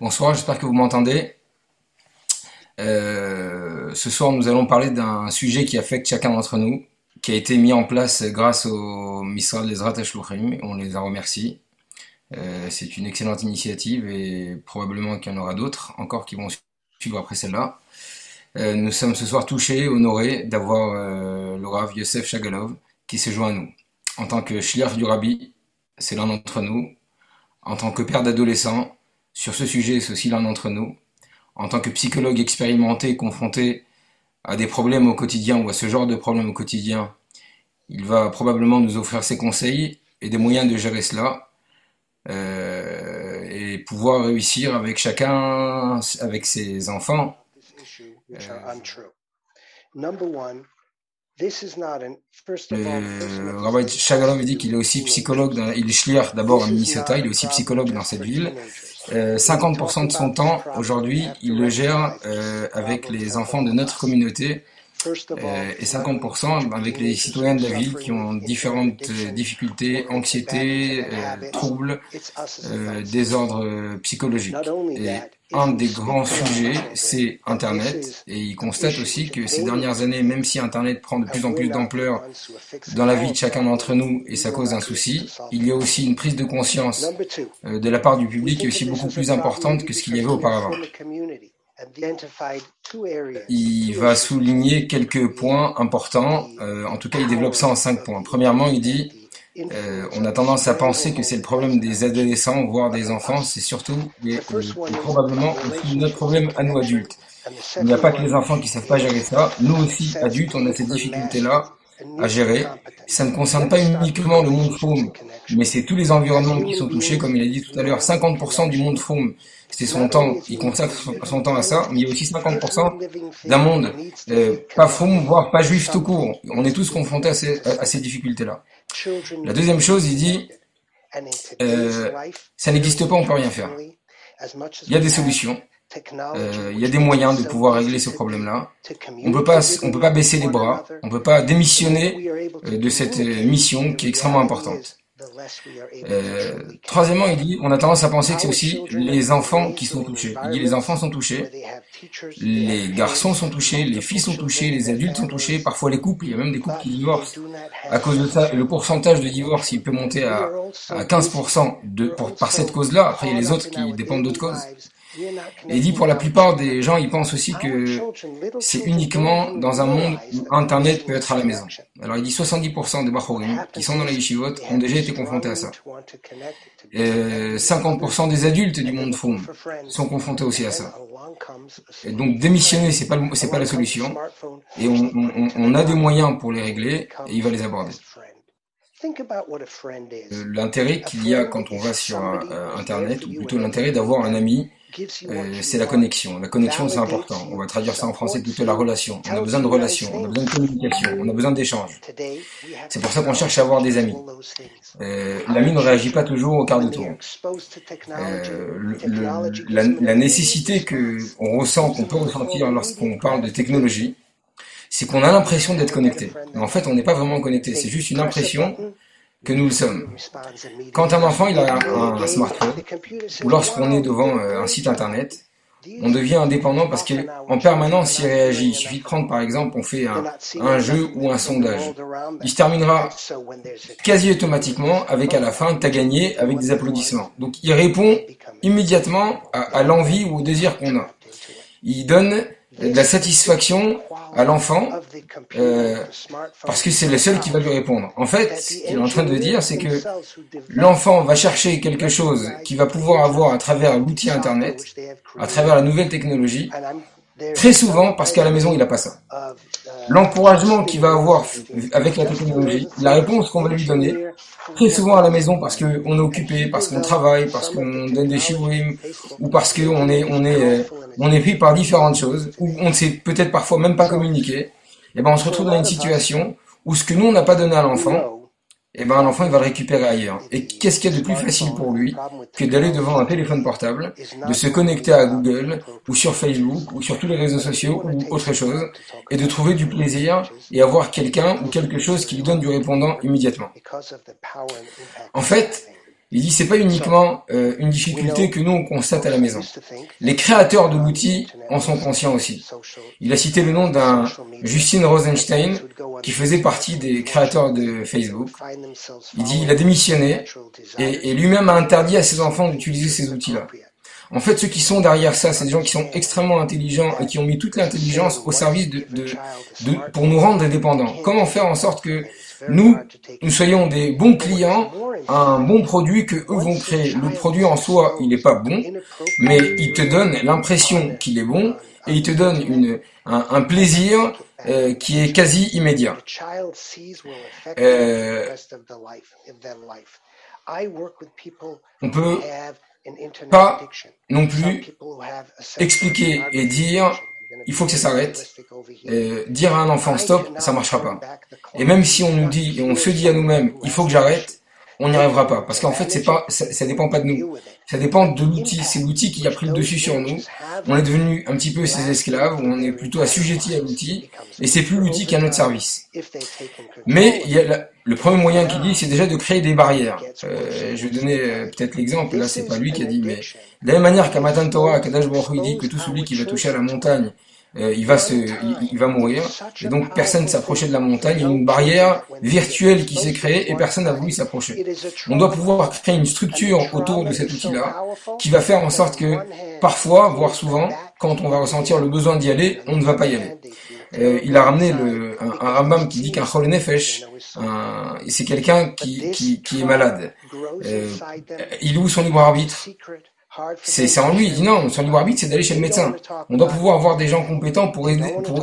Bonsoir, j'espère que vous m'entendez. Ce soir, nous allons parler d'un sujet qui affecte chacun d'entre nous, qui a été mis en place grâce au Misral Ezrat Shluchim. On les en remercie. C'est une excellente initiative et probablement qu'il y en aura d'autres encore qui vont suivre après celle-là. Nous sommes ce soir touchés, honorés d'avoir le Rav Yosef Shagalov qui se joint à nous. En tant que shliach du Rabbi, c'est l'un d'entre nous. En tant que père d'adolescents, sur ce sujet, c'est aussi l'un d'entre nous. En tant que psychologue expérimenté, confronté à des problèmes au quotidien ou à ce genre de problèmes au quotidien, il va probablement nous offrir ses conseils et des moyens de gérer cela et pouvoir réussir avec chacun, avec ses enfants. Le Rabbi Shagalov dit qu'il est aussi psychologue, il est shliach d'abord à Minnesota, il est aussi psychologue dans cette ville. 50% de son temps, aujourd'hui, il le gère avec les enfants de notre communauté et 50% avec les citoyens de la ville qui ont différentes difficultés, anxiété, troubles, désordres psychologiques. Et un des grands sujets, c'est Internet. Et il constate aussi que ces dernières années, même si Internet prend de plus en plus d'ampleur dans la vie de chacun d'entre nous et ça cause un souci, il y a aussi une prise de conscience de la part du public qui est aussi beaucoup plus importante que ce qu'il y avait auparavant. Il va souligner quelques points importants, en tout cas il développe ça en 5 points. Premièrement, il dit on a tendance à penser que c'est le problème des adolescents, voire des enfants, c'est surtout probablement aussi notre problème à nous adultes. Il n'y a pas que les enfants qui ne savent pas gérer ça, nous aussi adultes on a cette difficulté-là à gérer. Ça ne concerne pas uniquement le monde fromm, mais c'est tous les environnements qui sont touchés, comme il a dit tout à l'heure, 50% du monde fromm, c'est son temps, il consacre son temps à ça, mais il y a aussi 50% d'un monde pas fromm, voire pas juif tout court. On est tous confrontés à ces difficultés-là. La deuxième chose, il dit, ça n'existe pas, on peut rien faire. Il y a des solutions. Il y a des moyens de pouvoir régler ce problème-là. On peut pas baisser les bras, on peut pas démissionner de cette mission qui est extrêmement importante. Troisièmement, il dit, on a tendance à penser que c'est aussi les enfants qui sont touchés. Il dit, les enfants sont touchés, les garçons sont touchés, les filles sont touchées, les adultes sont touchés, parfois les couples, il y a même des couples qui divorcent. À cause de ça, le pourcentage de divorce, il peut monter à 15% par cette cause-là. Après, il y a les autres qui dépendent d'autres causes. Et il dit pour la plupart des gens, ils pensent aussi que c'est uniquement dans un monde où Internet peut être à la maison. Alors il dit 70% des Bachorim qui sont dans les yeshivot ont déjà été confrontés à ça. Et 50% des adultes du monde fromm sont confrontés aussi à ça. Et donc démissionner, c'est pas la solution. Et on a des moyens pour les régler et il va les aborder. L'intérêt qu'il y a quand on va sur Internet, ou plutôt l'intérêt d'avoir un ami, c'est la connexion. La connexion, c'est important. On va traduire ça en français plutôt la relation. On a besoin de relation, on a besoin de communication, on a besoin d'échange. C'est pour ça qu'on cherche à avoir des amis. L'ami ne réagit pas toujours au quart de tour. La nécessité qu'on ressent, qu'on peut ressentir lorsqu'on parle de technologie, c'est qu'on a l'impression d'être connecté. Mais en fait, on n'est pas vraiment connecté. C'est juste une impression que nous le sommes. Quand un enfant il a un smartphone, ou lorsqu'on est devant un site internet, on devient indépendant parce qu'en permanence il réagit. Il suffit de prendre par exemple, on fait un jeu ou un sondage. Il se terminera quasi automatiquement avec à la fin que tu as gagné avec des applaudissements. Donc il répond immédiatement à l'envie ou au désir qu'on a. Il donne de la satisfaction à l'enfant parce que c'est le seul qui va lui répondre. En fait, ce qu'il est en train de dire, c'est que l'enfant va chercher quelque chose qu'il va pouvoir avoir à travers l'outil Internet, à travers la nouvelle technologie, très souvent parce qu'à la maison, il n'a pas ça. L'encouragement qu'il va avoir avec la technologie, la réponse qu'on va lui donner, très souvent à la maison parce qu'on est occupé, parce qu'on travaille, parce qu'on donne des shiurim, ou parce qu'on est pris par différentes choses, ou on ne sait peut-être parfois même pas communiquer, et ben on se retrouve dans une situation où ce que nous on n'a pas donné à l'enfant, et ben l'enfant il va le récupérer ailleurs. Et qu'est-ce qu'il y a de plus facile pour lui que d'aller devant un téléphone portable, de se connecter à Google, ou sur Facebook, ou sur tous les réseaux sociaux, ou autre chose, et de trouver du plaisir, et avoir quelqu'un ou quelque chose qui lui donne du répondant immédiatement. En fait, Il dit c'est pas uniquement une difficulté que nous on constate à la maison. Les créateurs de l'outil en sont conscients aussi. Il a cité le nom d'un Justin Rosenstein qui faisait partie des créateurs de Facebook. Il dit il a démissionné et lui-même a interdit à ses enfants d'utiliser ces outils-là. En fait, ceux qui sont derrière ça, c'est des gens qui sont extrêmement intelligents et qui ont mis toute l'intelligence au service pour nous rendre dépendants. Comment faire en sorte que nous soyons des bons clients à un bon produit que eux vont créer. Le produit en soi, il n'est pas bon, mais il te donne l'impression qu'il est bon et il te donne un plaisir qui est quasi immédiat. On peut pas non plus expliquer et dire il faut que ça s'arrête. Dire à un enfant stop, ça marchera pas. Et même si on nous dit et on se dit à nous-mêmes il faut que j'arrête, on n'y arrivera pas. Parce qu'en fait, ça dépend pas de nous. Ça dépend de l'outil. C'est l'outil qui a pris le dessus sur nous. On est devenu un petit peu ses esclaves, on est plutôt assujetti à l'outil, et c'est plus l'outil qui est à notre service. Mais il y a le premier moyen qu'il dit, c'est déjà de créer des barrières. Je vais donner peut-être l'exemple, là c'est pas lui qui a dit, mais de la même manière qu'à Matan Torah, Kadosh Baruch Hu, il dit que tout celui qui va toucher à la montagne, il va mourir, et donc personne ne s'approchait de la montagne, il y a une barrière virtuelle qui s'est créée et personne n'a voulu s'approcher. On doit pouvoir créer une structure autour de cet outil-là qui va faire en sorte que parfois, voire souvent, quand on va ressentir le besoin d'y aller, on ne va pas y aller. Il a ramené un Rambam qui dit qu'un Chol Nefesh, c'est quelqu'un qui est malade. Il loue son libre arbitre. C'est en lui, il dit non, son libre arbitre c'est d'aller chez le médecin. On doit pouvoir avoir des gens compétents pour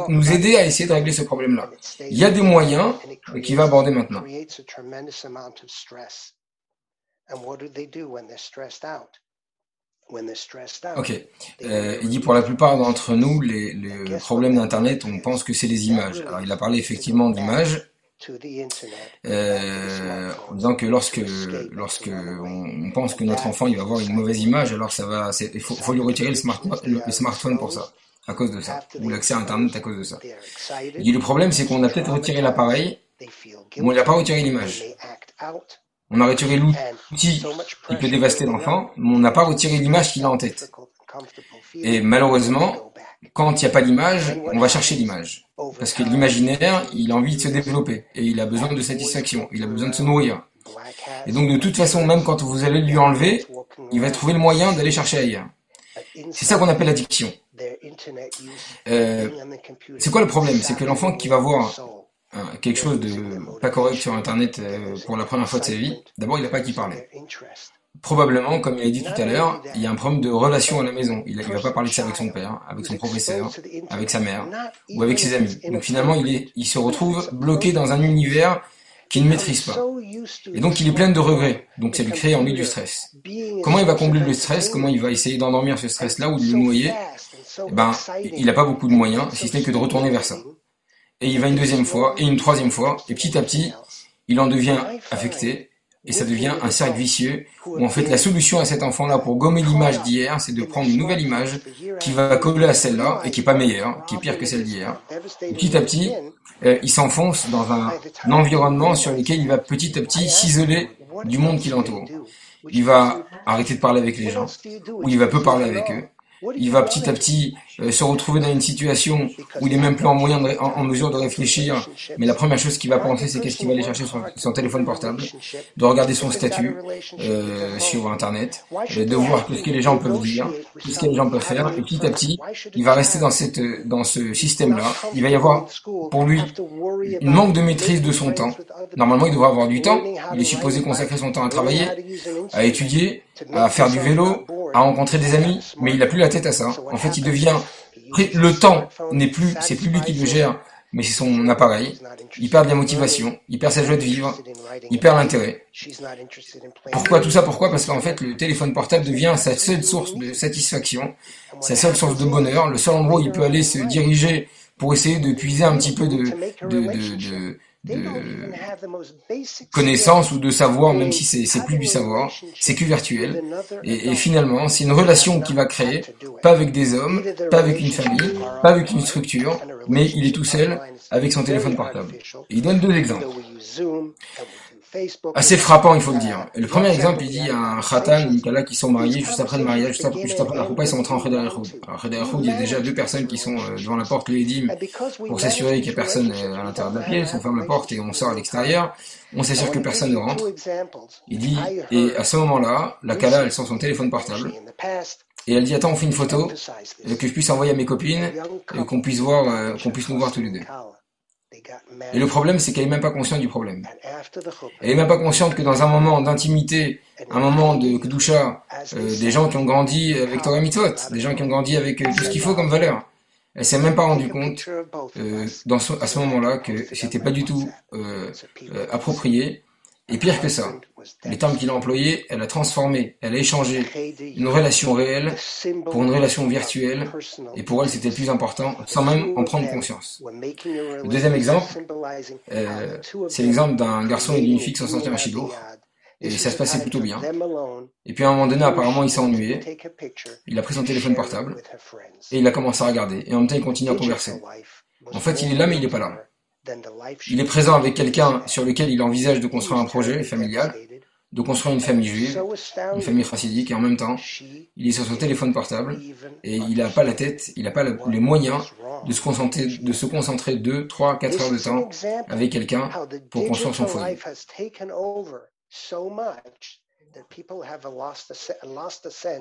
nous aider à essayer de régler ce problème-là. Il y a des moyens qu'il va aborder maintenant. Ok. Il dit pour la plupart d'entre nous, les problèmes d'Internet, on pense que c'est les images. Alors il a parlé effectivement d'images. En disant que lorsque on pense que notre enfant il va avoir une mauvaise image, alors il faut lui retirer le smartphone pour ça, à cause de ça, ou l'accès à Internet à cause de ça. Il dit le problème c'est qu'on a peut-être retiré l'appareil, mais on n'a pas retiré l'image. On a retiré l'outil qui peut dévaster l'enfant, mais on n'a pas retiré l'image qu'il a en tête. Et malheureusement, quand il n'y a pas d'image, on va chercher l'image. Parce que l'imaginaire, il a envie de se développer. Et il a besoin de satisfaction. Il a besoin de se nourrir. Et donc, de toute façon, même quand vous allez lui enlever, il va trouver le moyen d'aller chercher ailleurs. C'est ça qu'on appelle l'addiction. C'est quoi le problème? C'est que l'enfant qui va voir quelque chose de pas correct sur Internet pour la première fois de sa vie, d'abord, il n'a pas à qui parler. Probablement, comme il a dit tout à l'heure, il y a un problème de relation à la maison. Il va pas parler de ça avec son père, avec son professeur, avec sa mère ou avec ses amis. Donc finalement, il se retrouve bloqué dans un univers qu'il ne maîtrise pas. Et donc il est plein de regrets. Donc ça lui crée en lui du stress. Comment il va combler le stress? Comment il va essayer d'endormir ce stress-là ou de le noyer? Eh ben, il n'a pas beaucoup de moyens, si ce n'est que de retourner vers ça. Et il va une deuxième fois, et une troisième fois, et petit à petit, il en devient affecté. Et ça devient un cercle vicieux où en fait la solution à cet enfant-là pour gommer l'image d'hier, c'est de prendre une nouvelle image qui va coller à celle-là et qui est pas meilleure, qui est pire que celle d'hier. Et petit à petit, il s'enfonce dans un environnement sur lequel il va petit à petit s'isoler du monde qui l'entoure. Il va arrêter de parler avec les gens, ou il va peu parler avec eux. Il va petit à petit se retrouver dans une situation où il est même plus en mesure de réfléchir, mais la première chose qu'il va penser, c'est qu'est-ce qu'il va aller chercher sur son téléphone portable, de regarder son statut sur Internet, de voir tout ce que les gens peuvent dire, tout ce que les gens peuvent faire, et petit à petit, il va rester dans ce système-là. Il va y avoir pour lui une manque de maîtrise de son temps. Normalement, il devrait avoir du temps. Il est supposé consacrer son temps à travailler, à étudier, à faire du vélo, à rencontrer des amis, mais il n'a plus la tête à ça. En fait, il devient le temps c'est plus lui qui le gère, mais c'est son appareil. Il perd de la motivation, il perd sa joie de vivre, il perd l'intérêt. Pourquoi tout ça? Pourquoi? Parce qu'en fait, le téléphone portable devient sa seule source de satisfaction, sa seule source de bonheur, le seul endroit où il peut aller se diriger pour essayer de puiser un petit peu de connaissance ou de savoir, même si c'est plus du savoir, c'est que virtuel. Et finalement, c'est une relation qu'il va créer, pas avec des hommes, pas avec une famille, pas avec une structure, mais il est tout seul avec son téléphone portable. Et il donne deux exemples. assez frappant, il faut le dire. Et le premier exemple, il dit à un khatan, une kala qui sont mariés juste après le mariage, juste après la choupa, ils sont entrés en Cheder Echoud. Alors Cheder Echoud, il y a déjà deux personnes qui sont devant la porte, le Edim, pour s'assurer qu'il n'y a personne à l'intérieur de la pièce. On ferme la porte et on sort à l'extérieur. On s'assure que personne ne rentre. Il dit, et à ce moment-là, la kala, elle sort son téléphone portable. Et elle dit, attends, on fait une photo, que je puisse envoyer à mes copines, et qu'on puisse nous voir tous les deux. Et le problème, c'est qu'elle est même pas consciente du problème. Elle est même pas consciente que dans un moment d'intimité, un moment de kedusha, des gens qui ont grandi avec Torah Mitzvot, des gens qui ont grandi avec tout ce qu'il faut comme valeur, elle s'est même pas rendue compte à ce moment-là que c'était pas du tout approprié. Et pire que ça, les termes qu'il a employés, elle a transformé, elle a échangé une relation réelle pour une relation virtuelle, et pour elle c'était le plus important, sans même en prendre conscience. Le deuxième exemple, c'est l'exemple d'un garçon et d'une fille qui sont sortis un shidour, et ça se passait plutôt bien. Et puis à un moment donné, apparemment, il s'est ennuyé, il a pris son téléphone portable, et il a commencé à regarder, et en même temps il continue à converser. En fait, il est là, mais il n'est pas là. Il est présent avec quelqu'un sur lequel il envisage de construire un projet familial, de construire une famille juive, une famille chassidique, et en même temps, il est sur son téléphone portable, et il n'a pas la tête, il n'a pas les moyens de se concentrer 2, 3, 4 heures de temps avec quelqu'un pour construire son foyer.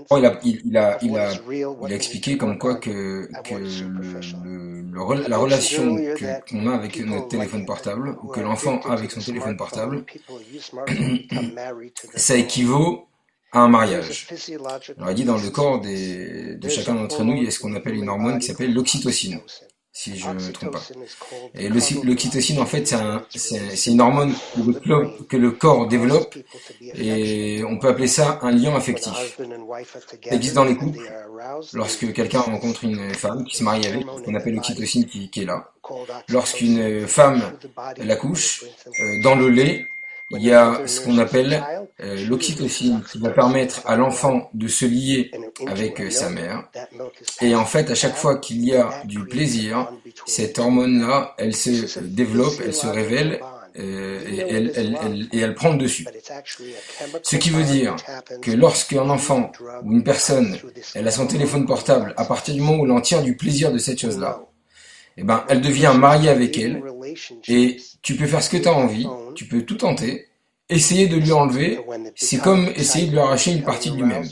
Bon, il a expliqué comme quoi que la relation qu'on a avec notre téléphone portable, ou que l'enfant a avec son téléphone portable, ça équivaut à un mariage. Alors il dit dans le corps de chacun d'entre nous, il y a ce qu'on appelle une hormone qui s'appelle l'oxytocine, si je ne me trompe pas. Et l'oxytocine, en fait, c'est une hormone que le corps développe, et on peut appeler ça un lien affectif. Ça existe dans les couples. Lorsque quelqu'un rencontre une femme qui se marie avec, qu'on appelle l'oxytocine qui est là. Lorsqu'une femme l'accouche, dans le lait, il y a ce qu'on appelle l'oxytocine qui va permettre à l'enfant de se lier avec sa mère. Et en fait, à chaque fois qu'il y a du plaisir, cette hormone-là, elle se développe, elle se révèle, et elle prend le dessus. Ce qui veut dire que lorsqu'un enfant ou une personne, elle a son téléphone portable, à partir du moment où elle en tire du plaisir de cette chose-là, eh ben, elle devient mariée avec elle, et tu peux faire ce que tu as envie, tu peux tout tenter, essayer de lui enlever, c'est comme essayer de lui arracher une partie de lui-même.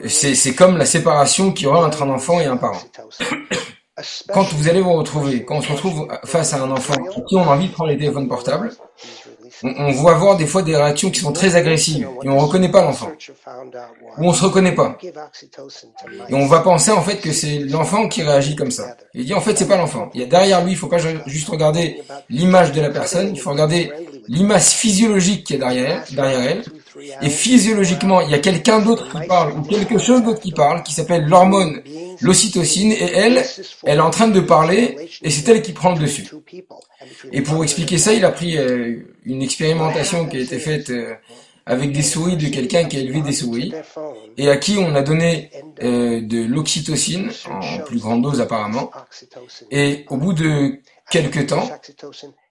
C'est comme la séparation qu'il y aura entre un enfant et un parent. Quand vous allez vous retrouver, quand on se retrouve face à un enfant qui on a envie de prendre les téléphones portables, on va avoir des fois des réactions qui sont très agressives, et on ne reconnaît pas l'enfant. Ou on se reconnaît pas. Et on va penser en fait que c'est l'enfant qui réagit comme ça. Et il dit en fait c'est pas l'enfant. Il y a derrière lui, il faut pas juste regarder l'image de la personne, il faut regarder l'image physiologique qui est derrière elle. Et physiologiquement, il y a quelqu'un d'autre qui parle, ou quelque chose d'autre qui parle, qui s'appelle l'hormone, l'ocytocine, et elle est en train de parler, et c'est elle qui prend le dessus. Et pour expliquer ça, il a pris une expérimentation qui a été faite avec des souris de quelqu'un qui a élevé des souris, et à qui on a donné de l'oxytocine, en plus grande dose apparemment, et au bout de quelques temps,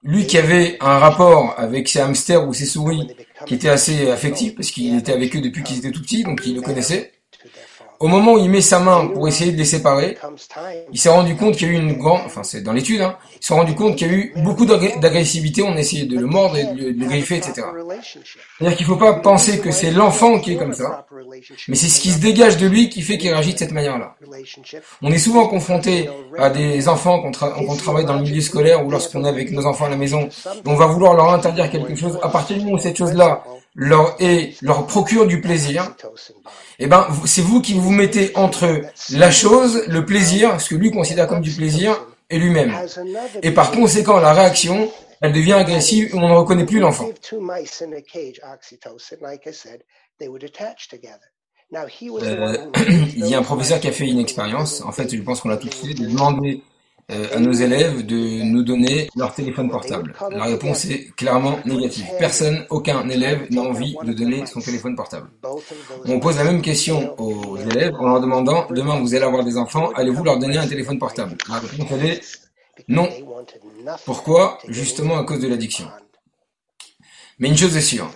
lui qui avait un rapport avec ses hamsters ou ses souris qui était assez affectif, parce qu'il était avec eux depuis qu'ils étaient tout petits, donc il le connaissait, au moment où il met sa main pour essayer de les séparer, il s'est rendu compte qu'il y a eu une grande, enfin c'est dans l'étude, hein, il s'est rendu compte qu'il y a eu beaucoup d'agressivité, on a essayé de le mordre et de le griffer, etc. C'est-à-dire qu'il ne faut pas penser que c'est l'enfant qui est comme ça, mais c'est ce qui se dégage de lui qui fait qu'il réagit de cette manière-là. On est souvent confronté à des enfants qu'on travaille dans le milieu scolaire ou lorsqu'on est avec nos enfants à la maison, et on va vouloir leur interdire quelque chose, à partir du moment où cette chose-là leur procure du plaisir, eh ben, c'est vous qui vous mettez entre la chose, le plaisir, ce que lui considère comme du plaisir, et lui-même. Et par conséquent, la réaction, elle devient agressive et on ne reconnaît plus l'enfant. Il y a un professeur qui a fait une expérience, en fait je pense qu'on l'a tous fait, de demander à nos élèves de nous donner leur téléphone portable. La réponse est clairement négative. Personne, aucun élève n'a envie de donner son téléphone portable. On pose la même question aux élèves en leur demandant, demain vous allez avoir des enfants, allez-vous leur donner un téléphone portable? La réponse est non. Pourquoi? Justement à cause de l'addiction. Mais une chose est sûre,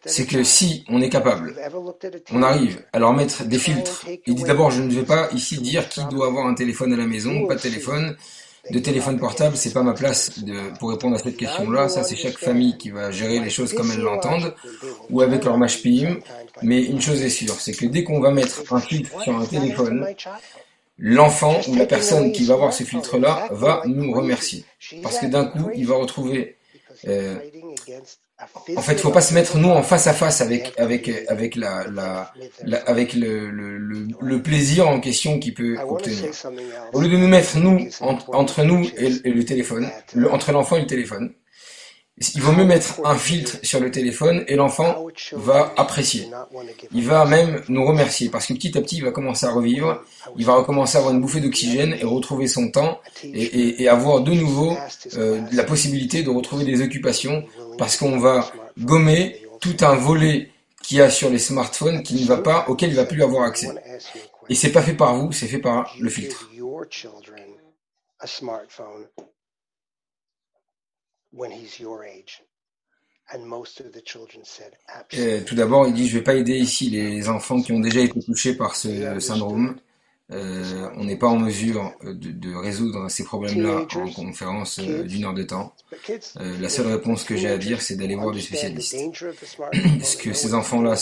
c'est que si on est capable, on arrive à leur mettre des filtres. Il dit d'abord, je ne vais pas ici dire qui doit avoir un téléphone à la maison, pas de téléphone portable, c'est pas ma place pour répondre à cette question-là. Ça, c'est chaque famille qui va gérer les choses comme elles l'entendent, ou avec leur mashpim. Mais une chose est sûre, c'est que dès qu'on va mettre un filtre sur un téléphone, l'enfant ou la personne qui va avoir ce filtre-là va nous remercier. Parce que d'un coup, il va retrouver... en fait, il ne faut pas se mettre nous en face à face avec le plaisir en question qu'il peut obtenir. Au lieu de nous mettre nous entre nous et le téléphone, entre l'enfant et le téléphone, il vaut mieux mettre un filtre sur le téléphone et l'enfant va apprécier. Il va même nous remercier parce que petit à petit, il va commencer à revivre, il va recommencer à avoir une bouffée d'oxygène et retrouver son temps et avoir de nouveau la possibilité de retrouver des occupations parce qu'on va gommer tout un volet qu'il y a sur les smartphones auquel il ne va plus avoir accès. Et c'est pas fait par vous, c'est fait par le filtre. Tout d'abord, il dit, je vais pas aider ici les enfants qui ont déjà été touchés par ce syndrome. On n'est pas en mesure de résoudre ces problèmes-là en conférence d'une heure de temps. La seule réponse que j'ai à dire, c'est d'aller voir des spécialistes. Ce que ces enfants-là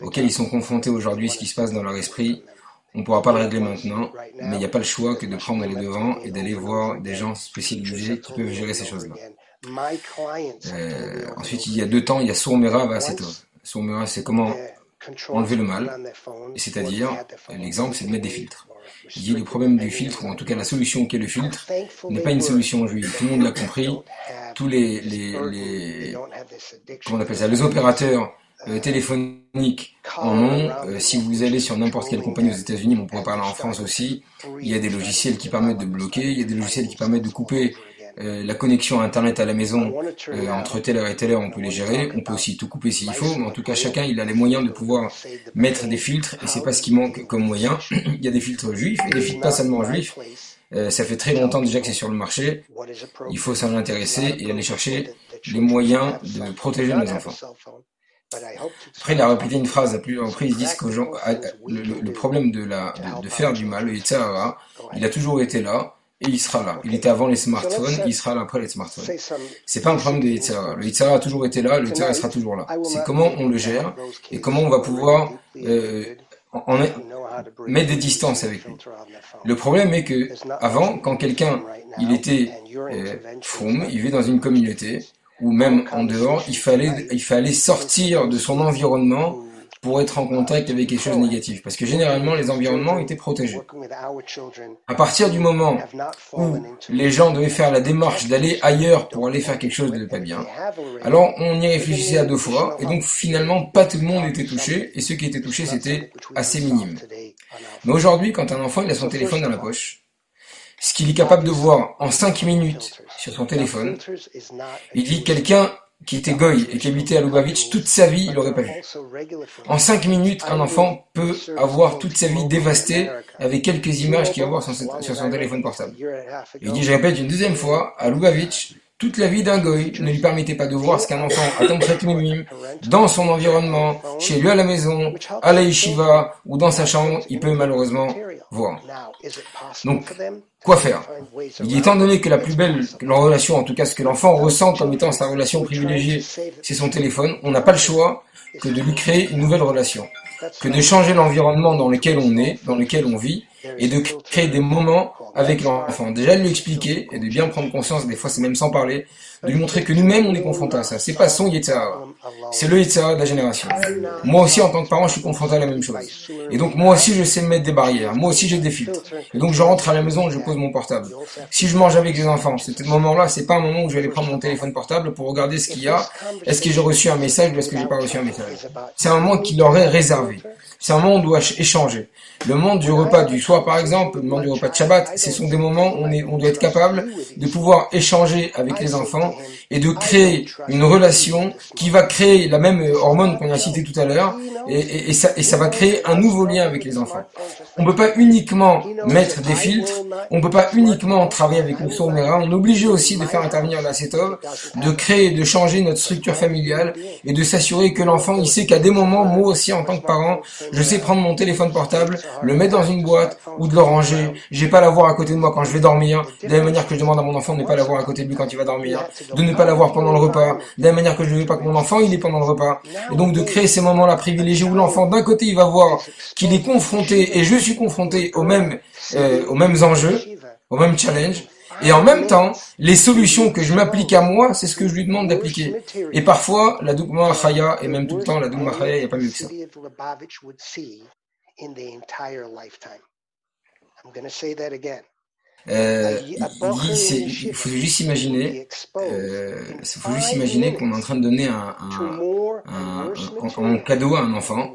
auxquels ils sont confrontés aujourd'hui, ce qui se passe dans leur esprit, on ne pourra pas le régler maintenant, mais il n'y a pas le choix que de prendre les devants et d'aller voir des gens spécialisés qui peuvent gérer ces choses-là. Ensuite, il y a 2 temps, il y a Sourmera va Setov. Sourmera, c'est comment enlever le mal, c'est-à-dire, l'exemple, c'est de mettre des filtres. Il dit le problème du filtre, ou en tout cas la solution qu'est le filtre, n'est pas une solution juive. Tout le monde l'a compris. Tous comment on appelle ça, les opérateurs téléphoniques en ont. Si vous allez sur n'importe quelle compagnie aux États-Unis, mais on pourrait parler en France aussi, il y a des logiciels qui permettent de bloquer, il y a des logiciels qui permettent de couper la connexion à Internet à la maison, entre telle heure et telle heure, on peut les gérer. On peut aussi tout couper s'il faut, mais en tout cas, chacun, il a les moyens de pouvoir mettre des filtres, et c'est pas ce qui manque comme moyen. Il y a des filtres juifs, et des filtres pas seulement juifs. Ça fait très longtemps déjà que c'est sur le marché. Il faut s'en intéresser et aller chercher les moyens de protéger nos enfants. Après, il a répété une phrase à plusieurs reprises, ils disent que le problème de faire du mal, le Yetzer Hara, il a toujours été là, et il sera là. Il était avant les smartphones, il sera là après les smartphones. C'est pas un problème de Yetzer Hara. Le Yetzer Hara a toujours été là, le Yetzer Hara sera toujours là. C'est comment on le gère, et comment on va pouvoir mettre des distances avec lui. Le problème est que, avant, quand quelqu'un, il était froum, il vivait dans une communauté, ou même en dehors, il fallait sortir de son environnement pour être en contact avec quelque chose de négatif. Parce que généralement, les environnements étaient protégés. À partir du moment où les gens devaient faire la démarche d'aller ailleurs pour aller faire quelque chose de pas bien, alors on y réfléchissait à 2 fois, et donc finalement, pas tout le monde était touché, et ceux qui étaient touchés, c'était assez minime. Mais aujourd'hui, quand un enfant il a son téléphone dans la poche, ce qu'il est capable de voir en 5 minutes sur son téléphone, il dit quelqu'un qui était goy et qui habitait à Lubavitch, toute sa vie, il l'aurait pas vu. En 5 minutes, un enfant peut avoir toute sa vie dévastée avec quelques images qu'il va voir sur son téléphone portable. Et il dit, je répète une deuxième fois, à Lubavitch, toute la vie d'un goy ne lui permettait pas de voir ce qu'un enfant à Tomchet dans son environnement, chez lui à la maison, à la yeshiva ou dans sa chambre, il peut malheureusement voir. Donc, quoi faire? Il dit, étant donné que la plus belle relation, en tout cas ce que l'enfant ressent comme étant sa relation privilégiée, c'est son téléphone, on n'a pas le choix que de lui créer une nouvelle relation, que de changer l'environnement dans lequel on est, dans lequel on vit, et de créer des moments avec l'enfant. Déjà de lui expliquer, et de bien prendre conscience, des fois c'est même sans parler, de lui montrer que nous-mêmes on est confrontés à ça. C'est pas son Yetzer Hara, c'est le Yetzer Hara de la génération. Moi aussi en tant que parent je suis confronté à la même chose. Et donc moi aussi je sais mettre des barrières, moi aussi j'ai des filtres. Et donc je rentre à la maison et je pose mon portable. Si je mange avec les enfants, ce moment-là c'est pas un moment où je vais aller prendre mon téléphone portable pour regarder ce qu'il y a, est-ce que j'ai reçu un message ou est-ce que j'ai pas reçu un message. C'est un moment qui leur est réservé. C'est un moment où on doit échanger. Le moment du repas du soir soir par exemple, le moment du repas de Shabbat, ce sont des moments où on doit être capable de pouvoir échanger avec les enfants et de créer une relation qui va créer la même hormone qu'on a citée tout à l'heure et ça va créer un nouveau lien avec les enfants. On ne peut pas uniquement mettre des filtres, on ne peut pas uniquement travailler avec le Sourmera, on est obligé aussi de faire intervenir l'acétone, de créer, de changer notre structure familiale et de s'assurer que l'enfant, il sait qu'à des moments, moi aussi en tant que parent, je sais prendre mon téléphone portable, le mettre dans une boîte ou de le ranger, j'ai pas l'avoir à côté de moi quand je vais dormir, de la même manière que je demande à mon enfant de ne pas l'avoir à côté de lui quand il va dormir, de ne pas l'avoir pendant le repas, de la même manière que je ne veux pas que mon enfant il est pendant le repas, et donc de créer ces moments-là privilégiés où l'enfant d'un côté il va voir qu'il est confronté et je suis confronté aux mêmes enjeux, aux mêmes challenges, et en même temps, les solutions que je m'applique à moi, c'est ce que je lui demande d'appliquer. Et parfois, la Dougma Chaya, et même tout le temps, la Dougma Chaya, il n'y a pas mieux que ça. Il faut juste imaginer qu'on est en train de donner en cadeau à un enfant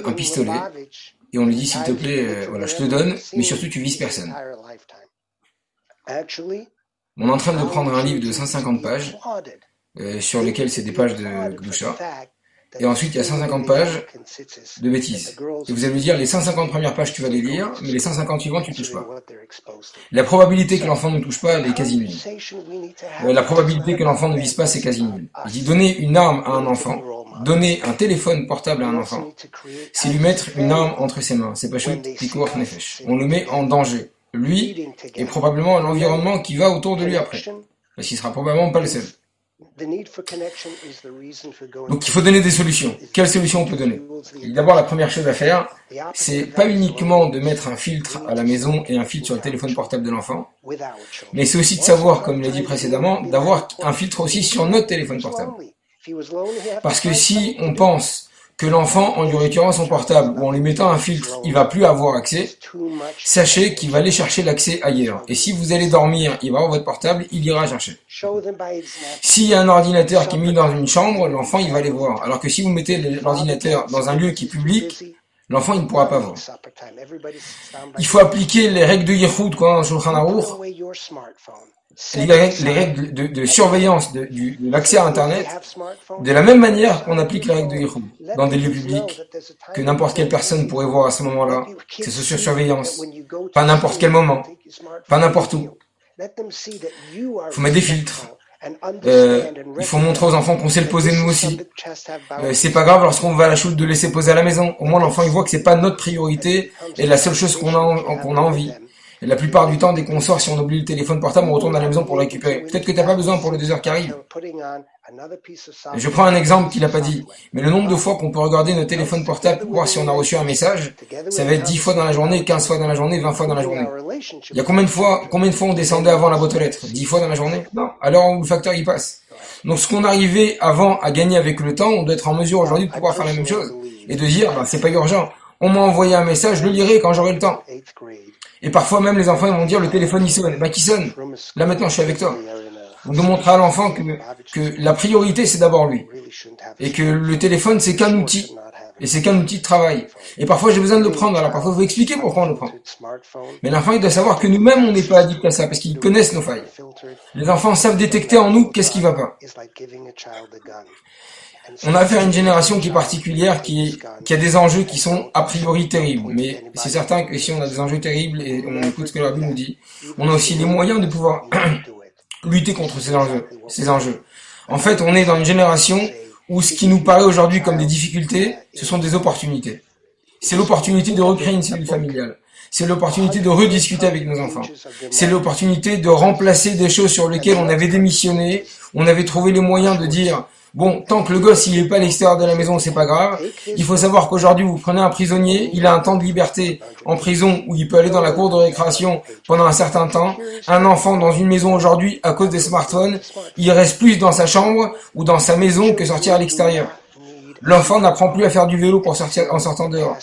un pistolet, et on lui dit s'il te plaît, voilà, je te donne, mais surtout tu vises personne. On est en train de prendre un livre de 150 pages, sur lesquelles c'est des pages de Gdusha, et ensuite il y a 150 pages de bêtises. Et vous allez me dire, les 150 premières pages tu vas les lire, mais les 150 suivantes tu ne touches pas. La probabilité que l'enfant ne touche pas, elle est quasi nulle. La probabilité que l'enfant ne vise pas, c'est quasi nulle. Il dit donner une arme à un enfant, donner un téléphone portable à un enfant, c'est lui mettre une arme entre ses mains. C'est pas chouette, pikour nefesh. On le met en danger. Lui et probablement l'environnement qui va autour de lui après. Parce qu'il sera probablement pas le seul. Donc il faut donner des solutions. Quelles solutions on peut donner? D'abord, la première chose à faire, c'est pas uniquement de mettre un filtre à la maison et un filtre sur le téléphone portable de l'enfant, mais c'est aussi de savoir, comme je l'ai dit précédemment, d'avoir un filtre aussi sur notre téléphone portable. Parce que si on pense que l'enfant, en lui retirant son portable ou en lui mettant un filtre, il va plus avoir accès, sachez qu'il va aller chercher l'accès ailleurs. Et si vous allez dormir, il va avoir votre portable, il ira chercher. S'il y a un ordinateur qui est mis dans une chambre, l'enfant, il va aller voir. Alors que si vous mettez l'ordinateur dans un lieu qui est public, l'enfant, il ne pourra pas voir. Il faut appliquer les règles de Yehoud, dans Shulchan Aruch, les règles de surveillance de l'accès à Internet, de la même manière qu'on applique les règles de Yehoud dans des lieux publics, que n'importe quelle personne pourrait voir à ce moment-là. C'est sous surveillance. Pas n'importe quel moment. Pas n'importe où. Il faut mettre des filtres. Il faut montrer aux enfants qu'on sait le poser nous aussi. C'est pas grave lorsqu'on va à la choute de laisser poser à la maison. Au moins l'enfant il voit que c'est pas notre priorité et la seule chose qu'on a envie. Et la plupart du temps, dès qu'on sort, si on oublie le téléphone portable, on retourne à la maison pour le récupérer. Peut-être que t'as pas besoin pour les 2 heures qui arrivent. Je prends un exemple qu'il n'a pas dit. Mais le nombre de fois qu'on peut regarder notre téléphone portable pour voir si on a reçu un message, ça va être 10 fois dans la journée, 15 fois dans la journée, 20 fois dans la journée. Il y a combien de fois on descendait avant la boîte aux lettres? 10 fois dans la journée? Non. Alors où le facteur y passe. Donc ce qu'on arrivait avant à gagner avec le temps, on doit être en mesure aujourd'hui de pouvoir faire la même chose. Et de dire, c'est pas urgent. On m'a envoyé un message, je le lirai quand j'aurai le temps. Et parfois même les enfants ils vont dire le téléphone il sonne. Qui sonne? Là maintenant je suis avec toi. On doit montrer à l'enfant que la priorité c'est d'abord lui. Et que le téléphone c'est qu'un outil. Et c'est qu'un outil de travail. Et parfois j'ai besoin de le prendre. Alors parfois il faut expliquer pourquoi on le prend. Mais l'enfant il doit savoir que nous-mêmes on n'est pas addicts à ça parce qu'ils connaissent nos failles. Les enfants savent détecter en nous qu'est-ce qui va pas. On a affaire à une génération qui est particulière, qui a des enjeux qui sont a priori terribles. Mais c'est certain que si on a des enjeux terribles et on écoute ce que la Bible nous dit, on a aussi les moyens de pouvoir lutter contre ces enjeux. En fait, on est dans une génération où ce qui nous paraît aujourd'hui comme des difficultés, ce sont des opportunités. C'est l'opportunité de recréer une cellule familiale. C'est l'opportunité de rediscuter avec nos enfants. C'est l'opportunité de remplacer des choses sur lesquelles on avait démissionné, on avait trouvé les moyens de dire bon, tant que le gosse il est pas à l'extérieur de la maison, c'est pas grave. Il faut savoir qu'aujourd'hui vous prenez un prisonnier, il a un temps de liberté en prison où il peut aller dans la cour de récréation pendant un certain temps. Un enfant dans une maison aujourd'hui, à cause des smartphones, il reste plus dans sa chambre ou dans sa maison que sortir à l'extérieur. L'enfant n'apprend plus à faire du vélo pour sortir en sortant dehors.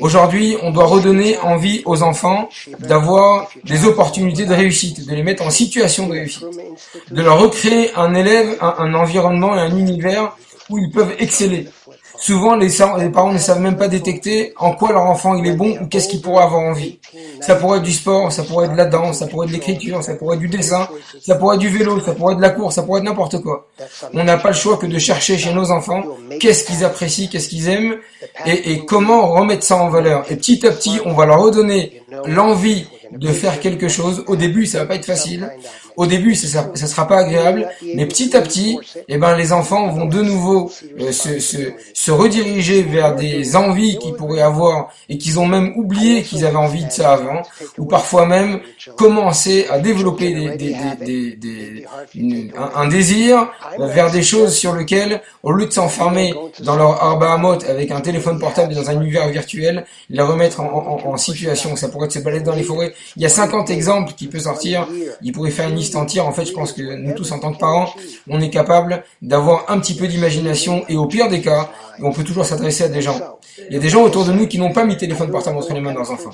Aujourd'hui, on doit redonner envie aux enfants d'avoir des opportunités de réussite, de les mettre en situation de réussite, de leur recréer un environnement et un univers où ils peuvent exceller. Souvent, les parents ne savent même pas détecter en quoi leur enfant il est bon ou qu'est-ce qu'il pourrait avoir envie. Ça pourrait être du sport, ça pourrait être de la danse, ça pourrait être de l'écriture, ça pourrait être du dessin, ça pourrait être du vélo, ça pourrait être de la course, ça pourrait être n'importe quoi. On n'a pas le choix que de chercher chez nos enfants qu'est-ce qu'ils apprécient, qu'est-ce qu'ils aiment et comment remettre ça en valeur. Et petit à petit, on va leur redonner l'envie de faire quelque chose. Au début, ça va pas être facile. Au début, ça sera pas agréable, mais petit à petit, eh ben, les enfants vont de nouveau se rediriger vers des envies qu'ils pourraient avoir et qu'ils ont même oublié qu'ils avaient envie de ça avant, ou parfois même commencer à développer un désir vers des choses sur lesquelles, au lieu de s'enfermer dans leur arba hamot avec un téléphone portable dans un univers virtuel, la remettre en situation. Ça pourrait être se balader dans les forêts. Il y a 50 exemples qui peuvent sortir. Il pourrait faire une liste entière. En fait, je pense que nous tous, en tant que parents, on est capable d'avoir un petit peu d'imagination et au pire des cas, on peut toujours s'adresser à des gens. Il y a des gens autour de nous qui n'ont pas mis téléphone portable entre les mains de leurs enfants.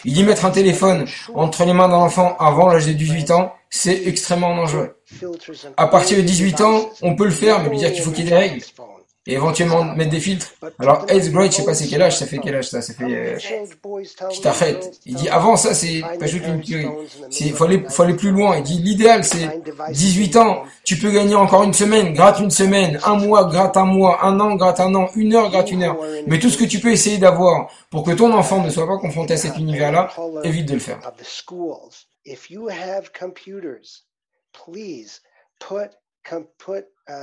Il dit mettre un téléphone entre les mains d'un enfant avant l'âge de 18 ans, c'est extrêmement dangereux. À partir de 18 ans, on peut le faire, mais lui dire qu'il faut qu'il y ait des règles. Et éventuellement mettre des filtres. Alors, 8th grade, je sais pas c'est quel âge, ça fait quel âge ça fait, je t'arrête. Il dit, avant ça, c'est pas juste une tuerie. Faut aller plus loin. Il dit, l'idéal, c'est 18 ans. Tu peux gagner encore une semaine, gratte une semaine, un mois, gratte un mois, un an, gratte un an, une heure, gratte une heure. Mais tout ce que tu peux essayer d'avoir pour que ton enfant ne soit pas confronté à cet univers-là, évite de le faire. If you have computers, please put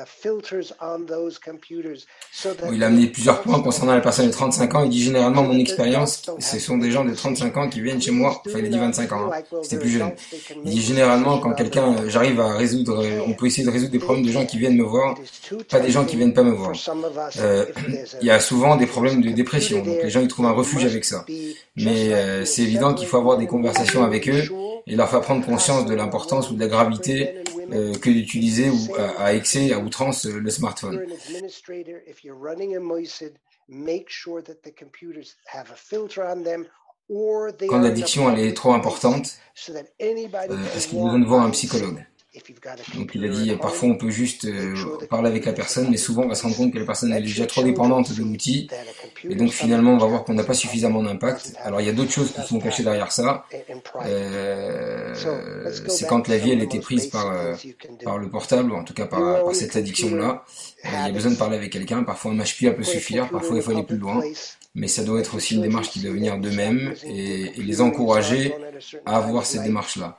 filters on those computers. Il a amené plusieurs points concernant la personne de 35 ans. Il dit généralement mon expérience, ce sont des gens de 35 ans qui viennent chez moi. Enfin, il a dit 25 ans, hein. C'était plus jeune. Il dit généralement quand j'arrive à résoudre, on peut essayer de résoudre des problèmes de gens qui viennent me voir, pas des gens qui viennent pas me voir. Il y a souvent des problèmes de dépression, donc les gens ils trouvent un refuge avec ça. Mais c'est évident qu'il faut avoir des conversations avec eux et leur faire prendre conscience de l'importance ou de la gravité que d'utiliser à excès, à outrance le smartphone. Quand l'addiction elle est trop importante, est-ce qu'il vous besoin de voir un psychologue? Donc il a dit, parfois on peut juste parler avec la personne, mais souvent on va se rendre compte que la personne elle est déjà trop dépendante de l'outil, et donc finalement on va voir qu'on n'a pas suffisamment d'impact. Alors il y a d'autres choses qui sont cachées derrière ça. C'est quand la vie elle était prise par le portable, ou en tout cas par cette addiction-là. Il y a besoin de parler avec quelqu'un, parfois un match peut suffire, parfois il faut aller plus loin. Mais ça doit être aussi une démarche qui doit venir d'eux-mêmes et les encourager à avoir cette démarche-là.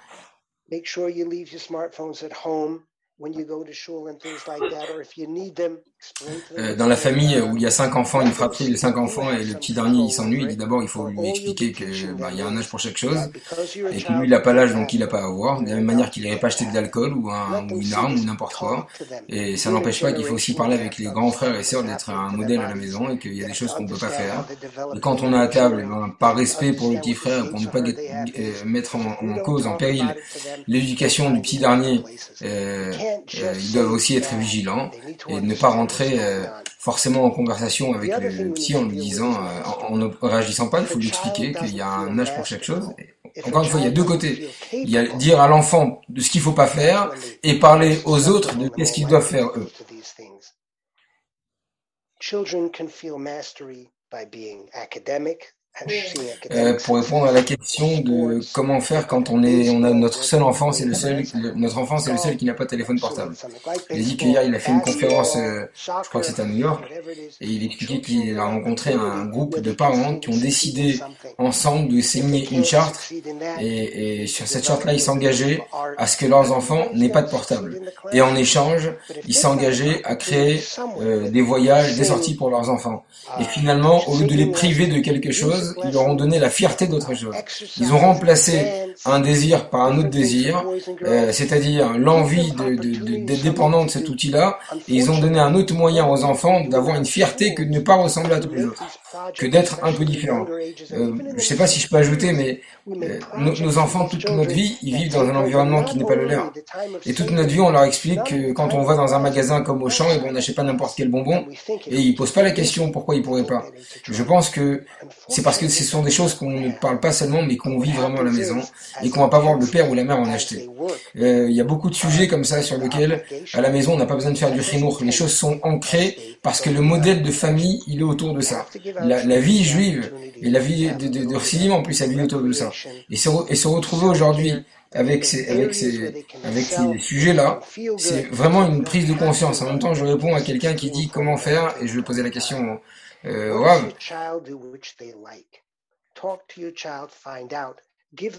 Make sure you leave your smartphones at home when you go to school and things like that, or if you need them. Dans la famille où il y a 5 enfants, une fratrie de 5 enfants et le petit dernier il s'ennuie, il dit d'abord il faut lui expliquer que il y a un âge pour chaque chose et que lui il a pas l'âge donc il a pas à avoir. De la même manière qu'il n'irait pas acheter de l'alcool ou une arme ou n'importe quoi. Et ça n'empêche pas qu'il faut aussi parler avec les grands frères et sœurs d'être un modèle à la maison et qu'il y a des choses qu'on peut pas faire. Et quand on est à table, par respect pour le petit frère, pour ne pas mettre en cause, en péril l'éducation du petit dernier, ils doivent aussi être vigilants et ne pas rentrer forcément en conversation avec le petit en lui disant, en ne réagissant pas, il faut lui expliquer qu'il y a un âge pour chaque chose. Et encore une fois, il y a deux côtés. Il y a dire à l'enfant de ce qu'il faut pas faire et parler aux autres de qu'est-ce qu'ils doivent faire eux. Children can feel mastery by being academic. Pour répondre à la question de comment faire quand on a notre seul enfant, notre enfant c'est le seul qui n'a pas de téléphone portable. Il a dit qu'hier il a fait une conférence, je crois que c'était à New York, et il expliquait qu'il a rencontré un groupe de parents qui ont décidé ensemble de signer une charte, et sur cette charte-là ils s'engageaient à ce que leurs enfants n'aient pas de portable. Et en échange, ils s'engageaient à créer des voyages, des sorties pour leurs enfants. Et finalement, au lieu de les priver de quelque chose, ils leur ont donné la fierté d'autre chose. Ils ont remplacé un désir par un autre désir, c'est-à-dire l'envie d'être dépendant de cet outil-là, et ils ont donné un autre moyen aux enfants d'avoir une fierté que de ne pas ressembler à tous les autres. que d'être un peu différent. Je sais pas si je peux ajouter, mais nos enfants, toute notre vie, ils vivent dans un environnement qui n'est pas le leur. Et toute notre vie, on leur explique que quand on va dans un magasin comme Auchan, et ben, on n'achète pas n'importe quel bonbon, et ils posent pas la question pourquoi ils pourraient pas. Je pense que c'est parce que ce sont des choses qu'on ne parle pas seulement, mais qu'on vit vraiment à la maison, et qu'on va pas voir le père ou la mère en acheter. Il y a beaucoup de sujets comme ça sur lesquels, à la maison, on n'a pas besoin de faire du chinour. Les choses sont ancrées parce que le modèle de famille, il est autour de ça. La vie juive et la vie de Chassidim, en plus, elle vit autour de ça. Et se retrouver aujourd'hui avec ces sujets-là, c'est vraiment une prise de conscience. En même temps, je réponds à quelqu'un qui dit comment faire, et je vais poser la question au Rav. Il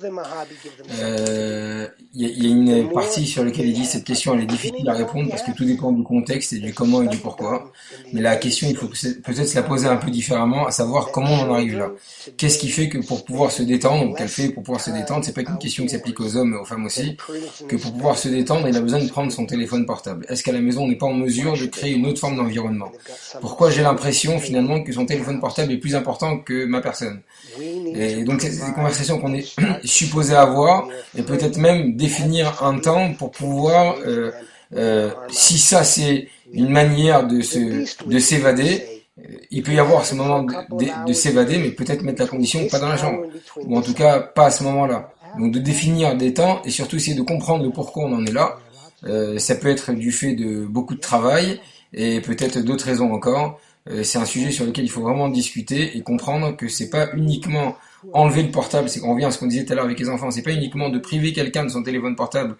y a une partie sur laquelle il dit cette question elle est difficile à répondre parce que tout dépend du contexte et du comment et du pourquoi. Mais la question il faut peut-être se la poser un peu différemment, à savoir comment on en arrive là. Qu'est-ce qui fait que pour pouvoir se détendre, ou qu'elle fait pour pouvoir se détendre, c'est pas qu'une question qui s'applique aux hommes et aux femmes aussi, que pour pouvoir se détendre il a besoin de prendre son téléphone portable. Est-ce qu'à la maison on n'est pas en mesure de créer une autre forme d'environnement? Pourquoi j'ai l'impression finalement que son téléphone portable est plus important que ma personne? Et donc c'est des conversations qu'on est supposé avoir et peut-être même définir un temps pour pouvoir, si ça c'est une manière de s'évader, il peut y avoir ce moment de s'évader, mais peut-être mettre la condition pas dans la chambre, ou en tout cas pas à ce moment-là. Donc de définir des temps et surtout essayer de comprendre le pourquoi on en est là. Ça peut être du fait de beaucoup de travail et peut-être d'autres raisons encore. C'est un sujet sur lequel il faut vraiment discuter et comprendre que c'est pas uniquement enlever le portable, c'est qu'on revient à ce qu'on disait tout à l'heure avec les enfants, c'est pas uniquement de priver quelqu'un de son téléphone portable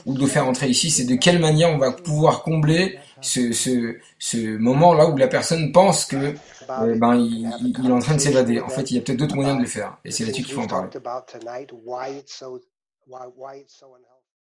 ou de le faire entrer ici, c'est de quelle manière on va pouvoir combler ce moment là où la personne pense que il est en train de s'évader. En fait, il y a peut-être d'autres moyens de le faire et c'est là-dessus qu'il faut en parler.